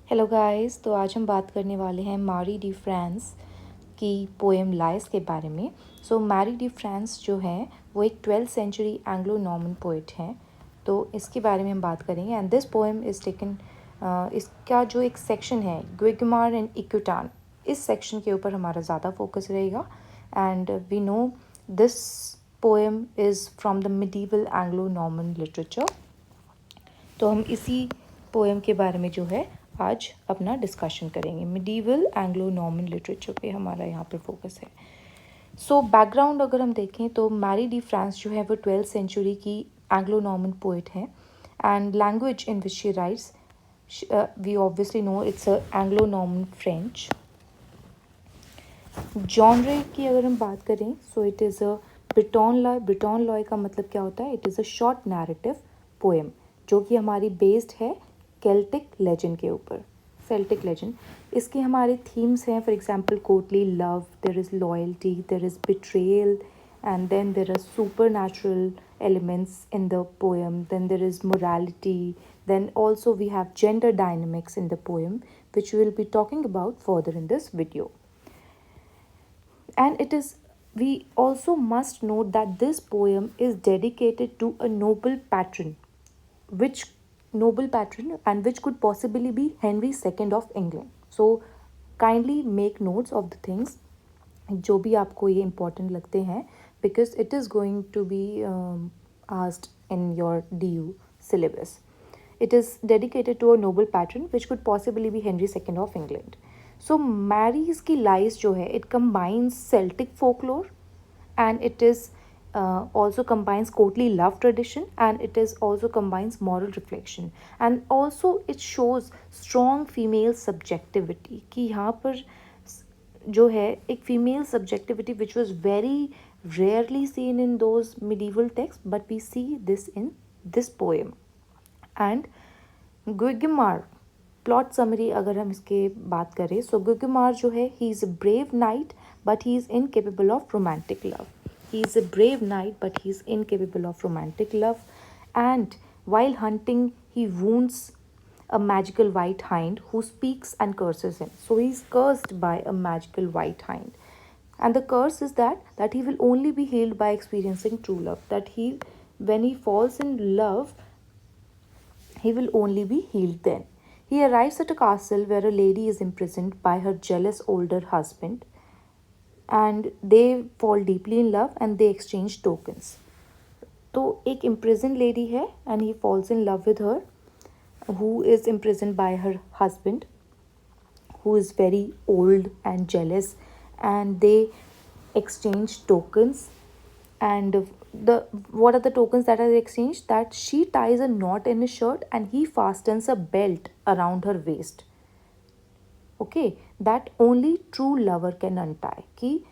Hello guys, तो आज हम बात करने वाले हैं मारी डी फ्रांस की पोएम लाइस के बारे में। मैरी डी फ्रांस जो है वो एक 12th century Anglo Norman poet हैं। तो इसके बारे में हम बात करेंगे and this poem is taken, इसका जो एक सेक्शन है ग्विगमार एंड इक्विटान, इस सेक्शन के ऊपर हमारा ज़्यादा फोकस रहेगा। And we know this poem is from the medieval Anglo Norman literature. तो हम इसी पोएम के बारे में जो है आज अपना डिस्कशन करेंगे। मिडीवल एंग्लो नॉर्मन लिटरेचर पे हमारा यहाँ पे फोकस है। बैकग्राउंड अगर हम देखें तो मैरी डी फ्रांस जो है वो 12th सेंचुरी की एंग्लो नॉर्मन पोइट है। And language in which she writes, we obviously know it's a Anglo Norman French. Genre की अगर हम बात करें it is a Breton lay. Breton lay का मतलब क्या होता है? It is a short narrative poem जो कि हमारी बेस्ड है केल्टिक लेजेंड के ऊपर, सेल्टिक लेजेंड। इसके हमारे थीम्स हैं, for example courtly love, there is loyalty, there is betrayal, and then there are supernatural elements in the poem, then there is morality, then also we have gender dynamics in the poem, which we will be talking about further in this video. And it is, we also must note that this poem is dedicated to a noble patron, which noble patron and which could possibly be Henry II of England. So kindly make notes of the things जो भी आपको ये important लगते हैं, because it is going to be asked in your DU syllabus. It is dedicated to a noble patron which could possibly be Henry II of England. So Mary's की lies जो है, it combines Celtic folklore and it is also combines courtly love tradition, and it is also combines moral reflection, and also it shows strong female subjectivity कि यहाँ पर जो है एक female subjectivity which was very rarely seen in those medieval texts, but we see this in this poem. And Guigemar, plot summary अगर हम इसके बात करें, गुइगमार जो है, he is a brave knight but he is incapable of romantic love. He is a brave knight, but he is incapable of romantic love. And while hunting, he wounds a magical white hind who speaks and curses him. So he is cursed by a magical white hind. And the curse is that he will only be healed by experiencing true love. That he, when he falls in love, he will only be healed then. He arrives at a castle where a lady is imprisoned by her jealous older husband, and they fall deeply in love and they exchange tokens. तो एक imprisoned lady है and he falls in love with her, who is imprisoned by her husband, who is very old and jealous, and they exchange tokens. And the what are the tokens that are exchanged? That she ties a knot in his shirt and he fastens a belt around her waist. Okay, that only true lover can untie, कि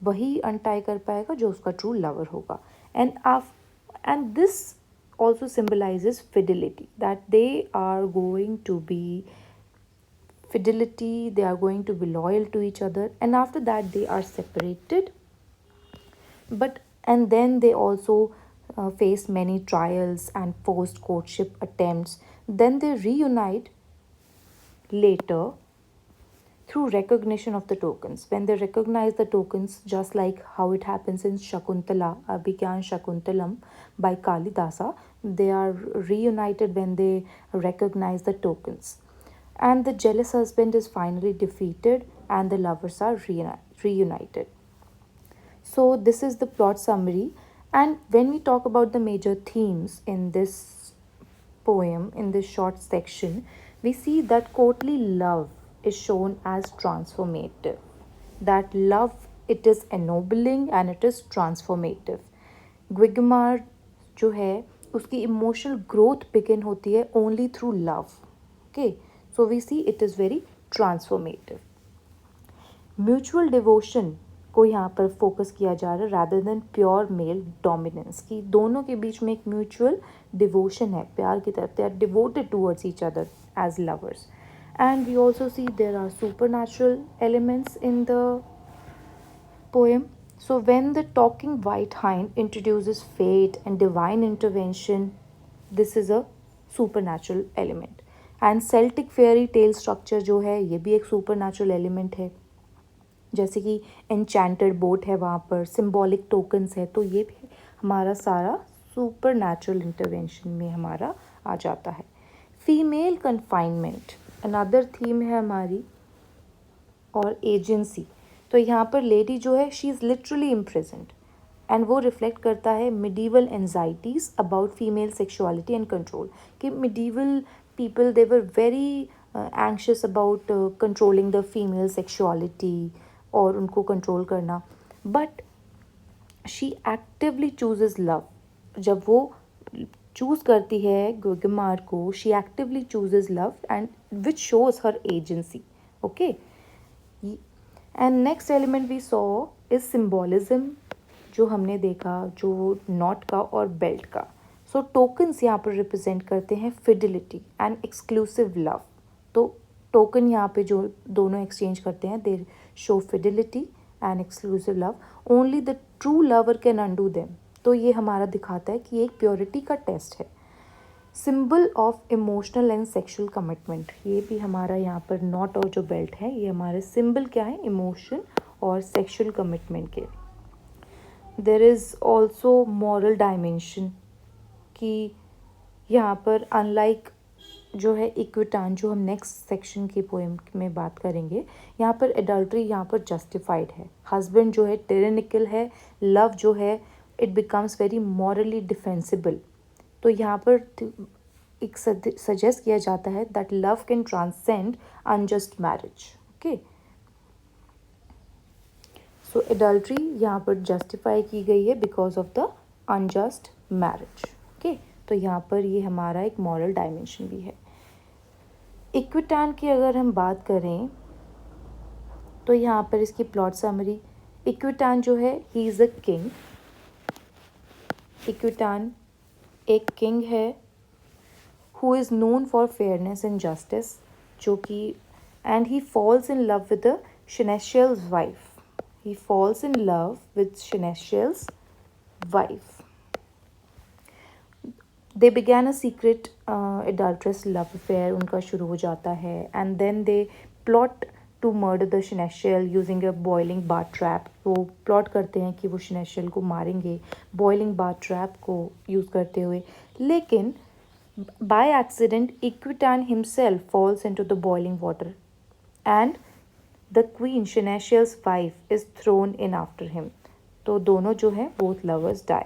वही untie कर पाएगा जो उसका true lover होगा. And this also symbolizes fidelity, that they are going to be fidelity, they are going to be loyal to each other, and after that they are separated. But and then they also face many trials and forced courtship attempts. Then they reunite later through recognition of the tokens. When they recognize the tokens, just like how it happens in Shakuntala, Abhigyan Shakuntalam by Kalidasa, they are reunited when they recognize the tokens. And the jealous husband is finally defeated and the lovers are reunited. So, this is the plot summary. And when we talk about the major themes in this poem, in this short section, we see that courtly love is shown as transformative. That love, it is ennobling and it is transformative. Guigmar जो है उसकी emotional growth begin होती है only through love. Okay, so we see it is very transformative. Mutual devotion को यहाँ पर focus किया जा रहा है rather than pure male dominance, कि दोनों के बीच में एक म्यूचुअल डिवोशन है, प्यार की तरफ, they are devoted towards each other as lovers. And we also see there are supernatural elements in the poem. So when the talking white hind introduces fate and divine intervention, this is a supernatural element. And Celtic fairy tale structure जो है ये भी एक super natural element है, जैसे कि enchanted boat है, वहाँ पर सिम्बॉलिक टोकन्स है, तो ये भी हमारा सारा सुपर नेचुरल इंटरवेंशन में हमारा आ जाता है। फीमेल कन्फाइनमेंट अनदर थीम है हमारी, और एजेंसी। तो यहाँ पर लेडी जो है she is literally imprisoned, and वो रिफ्लेक्ट करता है medieval anxieties about female sexuality and control, कि medieval people they were very anxious about controlling the female sexuality और उनको कंट्रोल करना, but she actively chooses love. जब वो चूज़ करती है गुगमार को, she actively chooses love and which shows her agency. Okay, and next element we saw is symbolism, जो हमने देखा जो नॉट का और बेल्ट का। सो टोकन्स यहाँ पर रिप्रेजेंट करते हैं फिडिलिटी एंड एक्सक्लूसिव लव। तो टोकन यहाँ पे जो दोनों एक्सचेंज करते हैं, दे show fidelity and exclusive love, only the true lover can undo them. तो ये हमारा दिखाता है कि ये एक प्योरिटी का टेस्ट है। Symbol of emotional and sexual commitment, ये भी हमारा यहाँ पर नॉट और जो बेल्ट है ये हमारे सिंबल क्या है, इमोशन और सेक्सुअल कमिटमेंट के। There is also moral dimension, कि यहाँ पर अनलाइक जो है इक्विटान, जो हम नेक्स्ट सेक्शन के पोएम में बात करेंगे, यहाँ पर एडल्ट्री यहाँ पर जस्टिफाइड है, हस्बैंड जो है टिरेनिकल है, लव जो है it becomes very morally defensible. तो यहाँ पर एक सजेस्ट किया जाता है that love can transcend unjust marriage. Okay, so adultery यहाँ पर जस्टिफाई की गई है because of the unjust marriage. Okay, तो यहाँ पर ये हमारा एक मॉरल डायमेंशन भी है। इक्विटान की अगर हम बात करें तो यहाँ पर इसकी प्लॉट समरी, इक्विटान जो है ही इज़ अ किंग। इक्विटान एक किंग है who is known for fairness and justice, जो कि and he falls in love with the seneschal's wife. He falls in love with Shenestial's wife. They began a secret adulterous love affair, उनका शुरू हो जाता है, and then they plot to murder the Shenestial using a boiling bath trap. वो plot करते हैं कि वो Shenestial को मारेंगे boiling bath trap को यूज़ करते हुए, लेकिन by accident Equitan himself falls into the boiling water and the queen Shenestial's wife is thrown in after him. तो दोनों जो है both lovers die.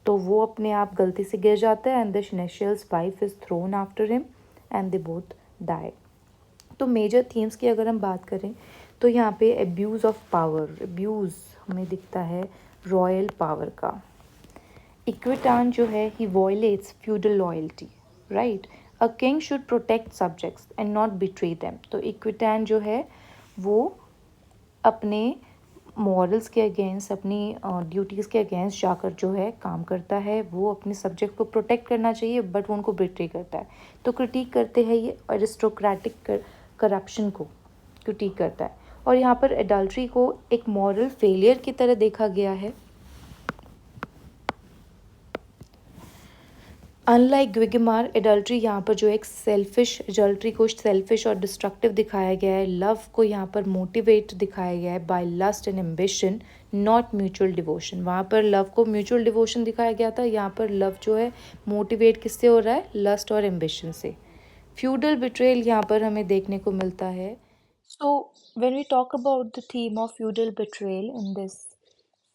तो वो अपने आप गलती से गिर जाता है and the Shenestial's wife is thrown after him and they both die. तो मेजर थीम्स की अगर हम बात करें तो यहाँ पे abuse of power, abuse हमें दिखता है रॉयल पावर का। इक्विटान जो है he violates feudal loyalty, right? A king should protect subjects and not betray them. तो इक्विटान जो है वो अपने मॉरल्स के अगेंस्ट, अपनी ड्यूटीज़ के अगेंस्ट जाकर जो है काम करता है, वो अपने सब्जेक्ट को प्रोटेक्ट करना चाहिए बट वो उनको बिट्रे करता है। तो क्रिटिक करते हैं ये एरिस्टोक्रेटिक करप्शन को क्रिटिक करता है, और यहाँ पर एडल्ट्री को एक मॉरल फेलियर की तरह देखा गया है। अनलाइक ग्विगमार, एडल्ट्री यहाँ पर जो एक सेल्फिश, एडल्ट्री को सेल्फिश और डिस्ट्रक्टिव दिखाया गया है, लव को यहाँ पर मोटिवेट दिखाया गया है by lust and ambition not mutual devotion. वहाँ पर लव को म्यूचुअल डिवोशन दिखाया गया था, यहाँ पर लव जो है मोटिवेट किससे हो रहा है, लस्ट और एम्बिशन से। फ्यूडल बिट्रेल यहाँ पर हमें देखने को मिलता है। So when we talk about the theme of feudal betrayal in this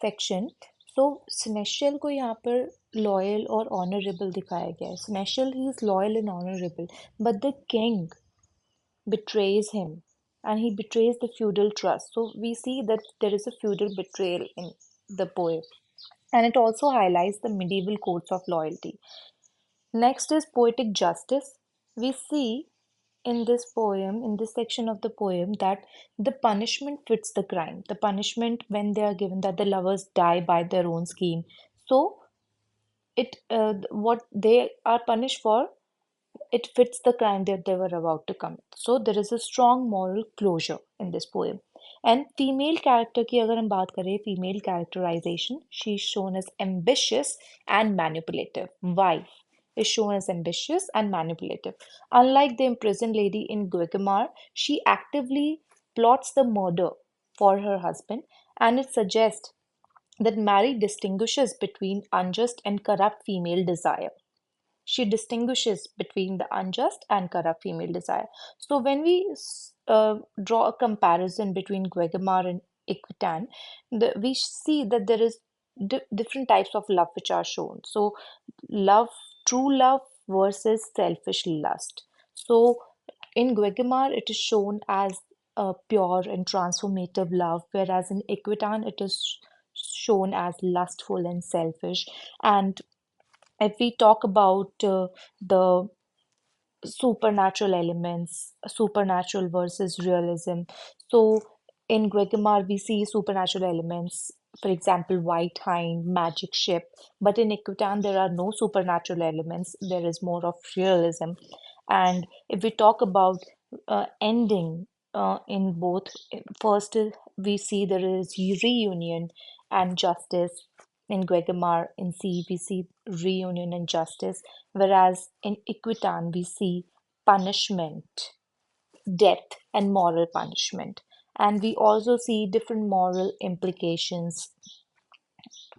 section, so seneschal को यहाँ पर लॉयल और ऑनरेबल दिखाया गया है। Seneschal he is loyal and honourable, but the king betrays him and he betrays the feudal trust. So we see that there is a feudal betrayal in the poem, and it also highlights the medieval codes of loyalty. Next is poetic justice. We see in this poem, in this section of the poem, that the punishment fits the crime. The punishment when they are given, that the lovers die by their own scheme. So it what they are punished for, it fits the crime that they were about to commit. So there is a strong moral closure in this poem. And female character की अगर हम बात करें, female characterization, she is shown as ambitious and manipulative. Why? is shown as ambitious and manipulative. Unlike the imprisoned lady in Guegimar, she actively plots the murder for her husband, and it suggests that Mary distinguishes between unjust and corrupt female desire. She distinguishes between the unjust and corrupt female desire. So when we draw a comparison between Guegimar and Equitan, we see that there is different types of love which are shown. So love, true love versus selfish lust. So in Guegimar, it is shown as a pure and transformative love, whereas in Equitan, it is shown as lustful and selfish. And if we talk about the supernatural elements, supernatural versus realism. So in Guegimar, we see supernatural elements, for example, White Hind, magic ship. But in Equitan, there are no supernatural elements. There is more of realism. And if we talk about ending in both, first we see there is reunion and justice. In Guegimar, in C, we see reunion and justice, whereas in Equitan, we see punishment, death, and moral punishment. And we also see different moral implications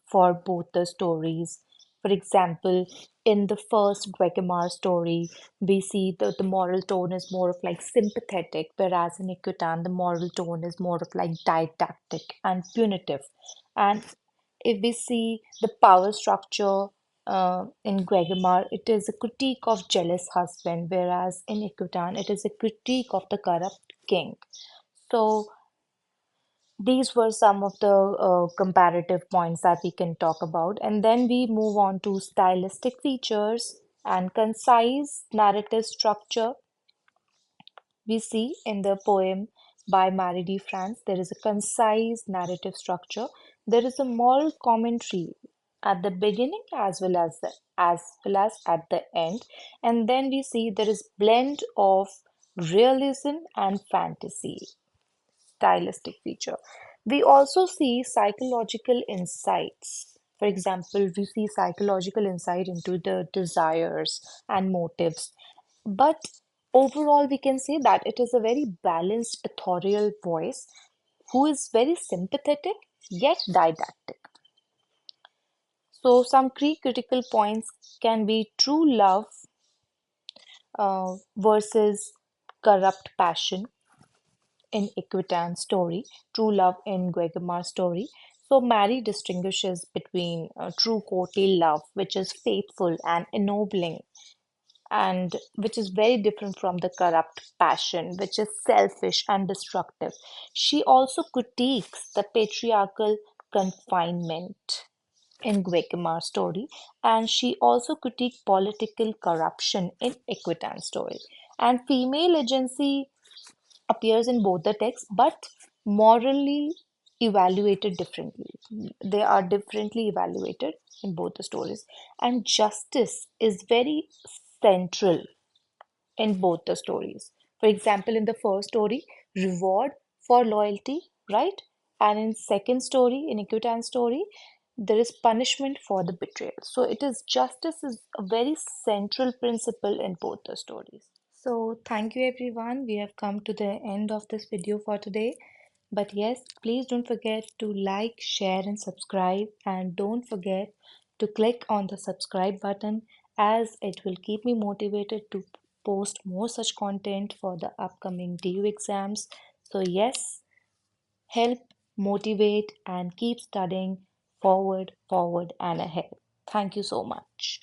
for both the stories. For example, in the first Guegimar story, we see that the moral tone is more of like sympathetic, whereas in Ikutan, the moral tone is more of like didactic and punitive. And if we see the power structure in Guegimar, it is a critique of jealous husband, whereas in Ikutan, it is a critique of the corrupt king. So these were some of the comparative points that we can talk about. And then we move on to stylistic features and concise narrative structure. We see in the poem by Marie de France, there is a concise narrative structure. There is a moral commentary at the beginning as well as at the end. And then we see there is blend of realism and fantasy stylistic feature. We also see psychological insights. For example, we see psychological insight into the desires and motives. But overall, we can say that it is a very balanced authorial voice who is very sympathetic yet didactic. So, some key critical points can be true love versus corrupt passion in Equitan's story, true love in Guegamar's story. So Mary distinguishes between true courtly love, which is faithful and ennobling, and which is very different from the corrupt passion, which is selfish and destructive. She also critiques the patriarchal confinement in Guegamar's story, and she also critiqued political corruption in Equitan's story. And female agency appears in both the texts, but morally evaluated differently. They are differently evaluated in both the stories. And justice is very central in both the stories. For example, in the first story, reward for loyalty, right? And in second story, in Equitan's story, there is punishment for the betrayal. So it is justice is a very central principle in both the stories. So thank you everyone. We have come to the end of this video for today. But yes, please don't forget to like, share, and subscribe. And don't forget to click on the subscribe button as it will keep me motivated to post more such content for the upcoming DU exams. So, yes, help, motivate, and keep studying forward, and ahead. Thank you so much.